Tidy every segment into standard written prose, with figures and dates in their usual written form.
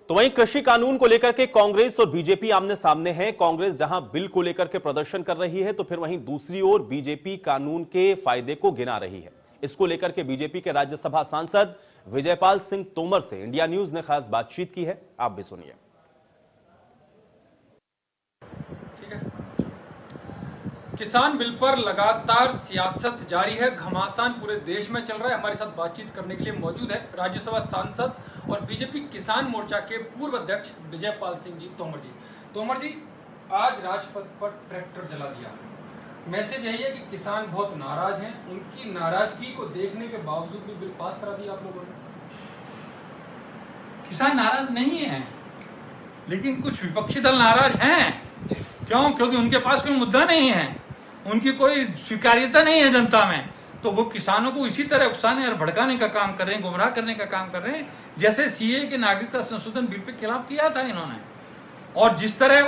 तो वहीं कृषि कानून को लेकर के कांग्रेस और बीजेपी आमने सामने हैं। कांग्रेस जहां बिल को लेकर के प्रदर्शन कर रही है, तो फिर वहीं दूसरी ओर बीजेपी कानून के फायदे को गिना रही है। इसको लेकर के बीजेपी के राज्यसभा सांसद विजयपाल सिंह तोमर से इंडिया न्यूज ने खास बातचीत की है, आप भी सुनिए। किसान बिल पर लगातार सियासत जारी है, घमासान पूरे देश में चल रहा है। हमारे साथ बातचीत करने के लिए मौजूद है राज्यसभा सांसद और बीजेपी किसान मोर्चा के पूर्व अध्यक्ष विजयपाल सिंह जी तोमर जी। तोमर जी, आज राजपथ पर ट्रैक्टर जला दिया। मैसेज यही है कि किसान बहुत नाराज हैं, उनकी नाराजगी को देखने के बावजूद भी बिल पास करा दिया आप लोगों ने। किसान नाराज नहीं है, लेकिन कुछ विपक्षी दल नाराज हैं। क्यों? क्योंकि उनके पास कोई मुद्दा नहीं है, उनकी कोई स्वीकार्यता नहीं है जनता में, तो वो किसानों को इसी तरह उकसाने और भड़काने का काम कर रहे हैं, गुमराह करने का काम कर रहे हैं, जैसे सीए के नागरिकता संशोधन बिल के खिलाफ किया था इन्होंने। और जिस तरह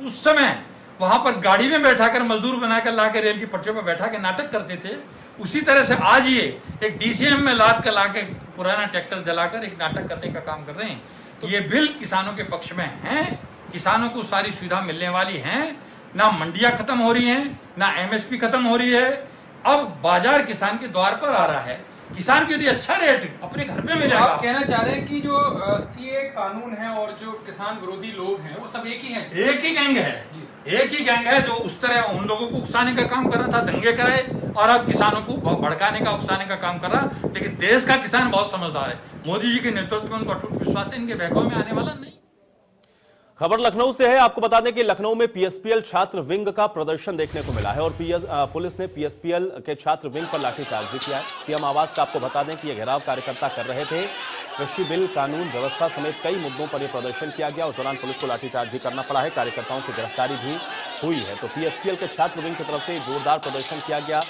उस समय वहां पर गाड़ी में बैठाकर मजदूर बनाकर लाकर रेल की पटरियों पर बैठा के नाटक करते थे, उसी तरह से आज ये एक डीसीएम में लाद कर लाके पुराना ट्रैक्टर जलाकर एक नाटक करने का काम कर रहे हैं। तो ये बिल किसानों के पक्ष में है, किसानों को सारी सुविधा मिलने वाली है, ना मंडियां खत्म हो रही हैं, ना एमएसपी खत्म हो रही है। अब बाजार किसान के द्वार पर आ रहा है, किसान को यदि अच्छा रेट अपने घर पे मिलेगा। आप कहना चाह रहे हैं कि जो सीए कानून है और जो किसान विरोधी लोग हैं वो सब एक ही हैं? एक ही गैंग है, एक ही गैंग है जो उस तरह उन लोगों को उकसाने का काम कर रहा था, दंगे कराए, और अब किसानों को भड़काने का उकसाने का काम कर रहा। लेकिन देश का किसान बहुत समझदार है, मोदी जी के नेतृत्व में उनको अटूट विश्वास है, इनके बहकावे में आने वाला नहीं। खबर लखनऊ से है। आपको बता दें कि लखनऊ में पीएसपीएल छात्र विंग का प्रदर्शन देखने को मिला है और पुलिस ने पीएसपीएल के छात्र विंग पर लाठीचार्ज भी किया है। सीएम आवास का आपको बता दें कि यह घेराव कार्यकर्ता कर रहे थे। कृषि बिल, कानून व्यवस्था समेत कई मुद्दों पर यह प्रदर्शन किया गया। उस दौरान पुलिस को लाठीचार्ज भी करना पड़ा है, कार्यकर्ताओं की गिरफ्तारी भी हुई है। तो पीएसपीएल के छात्र विंग की तरफ से जोरदार प्रदर्शन किया गया।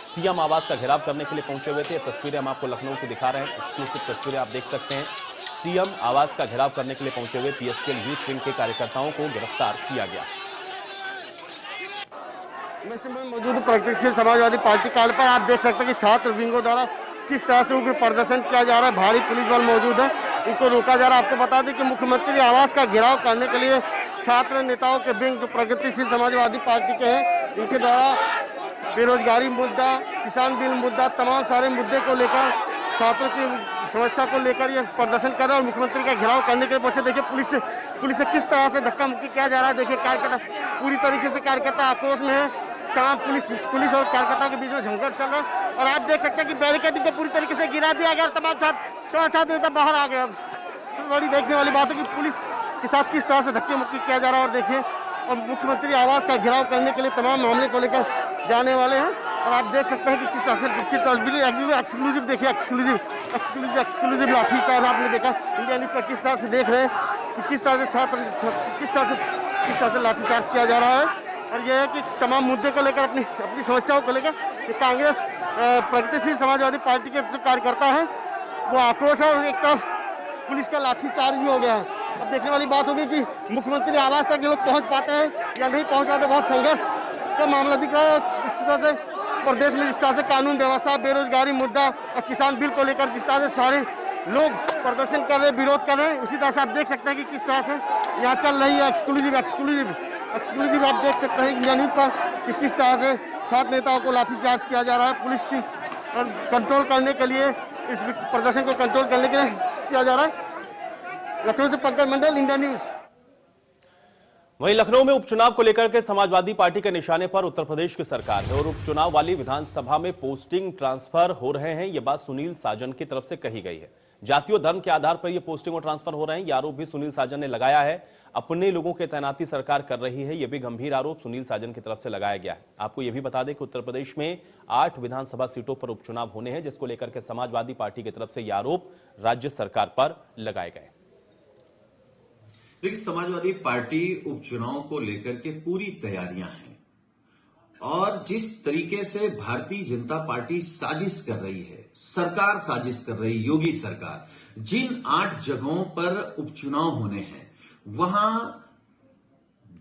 सीएम आवास का घेराव करने के लिए पहुंचे हुए थे। तस्वीरें हम आपको लखनऊ की दिखा रहे हैं, एक्सक्लूसिव तस्वीरें आप देख सकते हैं। सीएम आवास का घेराव करने के लिए पहुंचे हुए पीएसपीएल यूथ विंग के कार्यकर्ताओं को गिरफ्तार किया गया। मौजूद प्रगतिशील समाजवादी पार्टी कार्ड पर आप देख सकते हैं कि छात्र विंगों द्वारा किस तरह से उनके प्रदर्शन किया जा रहा है। भारी पुलिस बल मौजूद है, इनको रोका जा रहा है। आपको बता दें कि मुख्यमंत्री आवास का घेराव करने के लिए छात्र नेताओं के विंग जो प्रगतिशील समाजवादी पार्टी के हैं, इनके द्वारा बेरोजगारी मुद्दा, किसान बिल मुद्दा, तमाम सारे मुद्दे को लेकर, छात्रों की समस्या को लेकर ये प्रदर्शन कर रहे हैं और मुख्यमंत्री का घेराव करने के पीछे देखिए पुलिस से किस तरह से धक्का मुक्की किया जा रहा है। देखिए कार्यकर्ता पूरी तरीके से कार्यकर्ता आक्रोश में है। तमाम पुलिस और कार्यकर्ताओं के बीच में झंझट चल रहा है और आप देख सकते हैं कि बैरिकेडिंग को पूरी तरीके से गिरा दिया गया। तमाम छात्र नेता बाहर आ गए। बड़ी देखने वाली बात है कि पुलिस के साथ किस तरह से धक्के मुक्की किया जा रहा है। और देखिए, और मुख्यमंत्री आवास का घेराव करने के लिए तमाम मामले को लेकर जाने वाले हैं और आप देख सकते हैं कि किस तरह से एक्सक्लूसिव देखिए, एक्सक्लूसिव लाठीचार्ज आपने देखा। इंडिया न्यूज पर किस तरह से देख रहे हैं कि किस तरह से किस तरह से लाठीचार्ज किया जा रहा है। और यह है कि तमाम मुद्दे को लेकर अपनी समस्याओं को लेकर कांग्रेस प्रगतिशील समाजवादी पार्टी के जो कार्यकर्ता हैं वो आक्रोश है और एक तरफ पुलिस का लाठीचार्ज भी हो गया है। अब देखने वाली बात होगी कि मुख्यमंत्री आवास तक लोग पहुंच पाते हैं या नहीं पहुंच पाते। बहुत संघर्ष का मामला दिख रहा है। इस तरह से प्रदेश में जिस तरह से कानून व्यवस्था, बेरोजगारी मुद्दा और किसान बिल को लेकर जिस तरह से सारे लोग प्रदर्शन कर रहे हैं, विरोध कर रहे हैं, उसी तरह से आप देख सकते हैं कि किस तरह से यहाँ चल रही है एक्सक्लूसिव आप देख सकते हैं इंडिया न्यूज पर कि किस तरह से छात्र नेताओं को लाठीचार्ज किया जा रहा है। पुलिस की कंट्रोल करने के लिए, इस प्रदर्शन को कंट्रोल करने के लिए किया जा रहा है। लखनऊ से पंकज मंडल, इंडिया न्यूज। वहीं लखनऊ में उपचुनाव को लेकर के समाजवादी पार्टी के निशाने पर उत्तर प्रदेश की सरकार है और उपचुनाव वाली विधानसभा में पोस्टिंग ट्रांसफर हो रहे हैं। यह बात सुनील साजन की तरफ से कही गई है। जाति और धर्म के आधार पर यह पोस्टिंग और ट्रांसफर हो रहे हैं, यह आरोप भी सुनील साजन ने लगाया है। अपने लोगों की तैनाती सरकार कर रही है, यह भी गंभीर आरोप सुनील साजन की तरफ से लगाया गया है। आपको यह भी बता दें कि उत्तर प्रदेश में 8 विधानसभा सीटों पर उपचुनाव होने हैं, जिसको लेकर के समाजवादी पार्टी की तरफ से यह आरोप राज्य सरकार पर लगाए गए। देखिए, समाजवादी पार्टी उपचुनाव को लेकर के पूरी तैयारियां हैं और जिस तरीके से भारतीय जनता पार्टी साजिश कर रही है, सरकार साजिश कर रही, योगी सरकार, जिन 8 जगहों पर उपचुनाव होने हैं वहां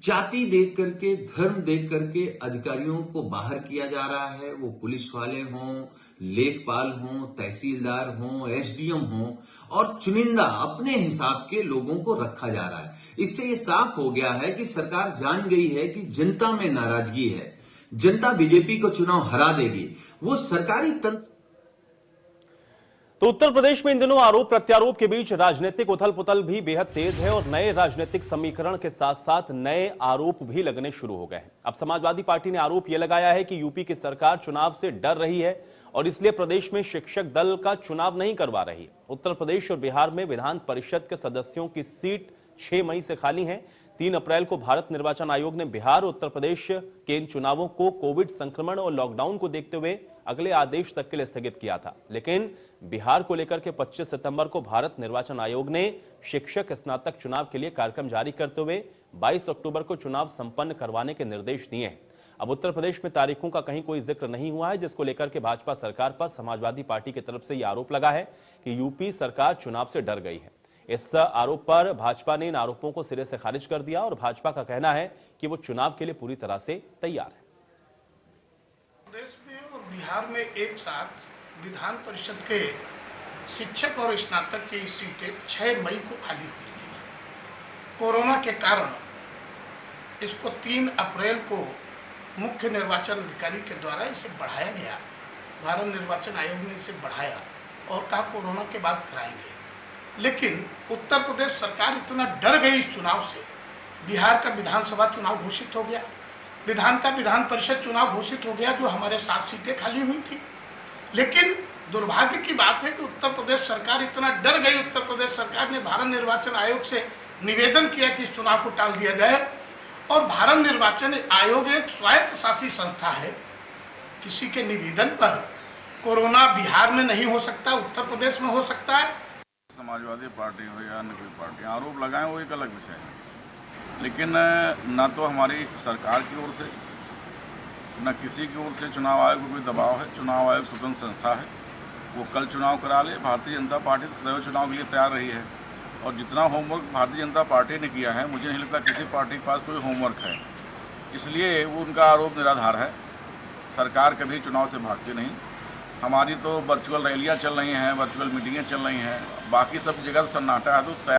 जाति देख करके, धर्म देख करके अधिकारियों को बाहर किया जा रहा है। वो पुलिस वाले हों, लेखपाल हों, तहसीलदार हों, एसडीएम हों, और चुनिंदा अपने हिसाब के लोगों को रखा जा रहा है। इससे ये साफ हो गया है कि सरकार जान गई है कि जनता में नाराजगी है, जनता बीजेपी को चुनाव हरा देगी। वो सरकारी तंत्र। तो उत्तर प्रदेश में इन दिनों आरोप प्रत्यारोप के बीच राजनीतिक उथल पुथल भी बेहद तेज है और नए राजनीतिक समीकरण के साथ साथ नए आरोप भी लगने शुरू हो गए हैं। अब समाजवादी पार्टी ने आरोप यह लगाया है कि यूपी की सरकार चुनाव से डर रही है और इसलिए प्रदेश में शिक्षक दल का चुनाव नहीं करवा रही है। उत्तर प्रदेश और बिहार में विधान परिषद के सदस्यों की सीट 6 मई से खाली है। 3 अप्रैल को भारत निर्वाचन आयोग ने बिहार और उत्तर प्रदेश के इन चुनावों को कोविड संक्रमण और लॉकडाउन को देखते हुए अगले आदेश तक के लिए स्थगित किया था। लेकिन बिहार को लेकर के 25 सितंबर को भारत निर्वाचन आयोग ने शिक्षक स्नातक चुनाव के लिए कार्यक्रम जारी करते हुए 22 अक्टूबर को चुनाव संपन्न करवाने के निर्देश दिए हैं। अब उत्तर प्रदेश में तारीखों का कहीं कोई जिक्र नहीं हुआ है, जिसको लेकर के भाजपा सरकार पर समाजवादी पार्टी की तरफ से यह आरोप लगा है कि यूपी सरकार चुनाव से डर गई है। इस आरोप पर भाजपा ने इन आरोपों को सिरे से खारिज कर दिया और भाजपा का कहना है कि वो चुनाव के लिए पूरी तरह से तैयार है। प्रदेश में और बिहार में एक साथ विधान परिषद के शिक्षक और स्नातक की सीटें 6 मई को खाली हुई थी। कोरोना के कारण इसको 3 अप्रैल को मुख्य निर्वाचन अधिकारी के द्वारा इसे बढ़ाया गया। भारत निर्वाचन आयोग ने इसे बढ़ाया और कहा कोरोना के बाद कराएंगे। लेकिन उत्तर प्रदेश सरकार इतना डर गई इस चुनाव से, बिहार का विधानसभा चुनाव घोषित हो गया, विधान परिषद चुनाव घोषित हो गया, जो हमारे 7 सीटें खाली हुई थी। लेकिन दुर्भाग्य की बात है कि उत्तर प्रदेश सरकार इतना डर गई। उत्तर प्रदेश सरकार ने भारत निर्वाचन आयोग से निवेदन किया कि इस चुनाव को टाल दिया जाए और भारत निर्वाचन आयोग एक स्वायत्त शासी संस्था है। किसी के निवेदन पर कोरोना बिहार में नहीं हो सकता, उत्तर प्रदेश में हो सकता है। समाजवादी पार्टी हो या अन्य कोई पार्टी आरोप लगाएं वो एक अलग विषय है, लेकिन न तो हमारी सरकार की ओर से न किसी की ओर से चुनाव आयोग को कोई दबाव है। चुनाव आयोग स्वतंत्र संस्था है, वो कल चुनाव करा ले। भारतीय जनता पार्टी सदैव चुनाव के लिए तैयार रही है और जितना होमवर्क भारतीय जनता पार्टी ने किया है, मुझे नहीं लगता किसी पार्टी के पास कोई होमवर्क है। इसलिए वो उनका आरोप निराधार है। सरकार कभी चुनाव से भागती नहीं। हमारी तो वर्चुअल रैलियां चल रही हैं, वर्चुअल मीटिंगें चल रही हैं, बाकी सब जगह सन्नाटा है। तो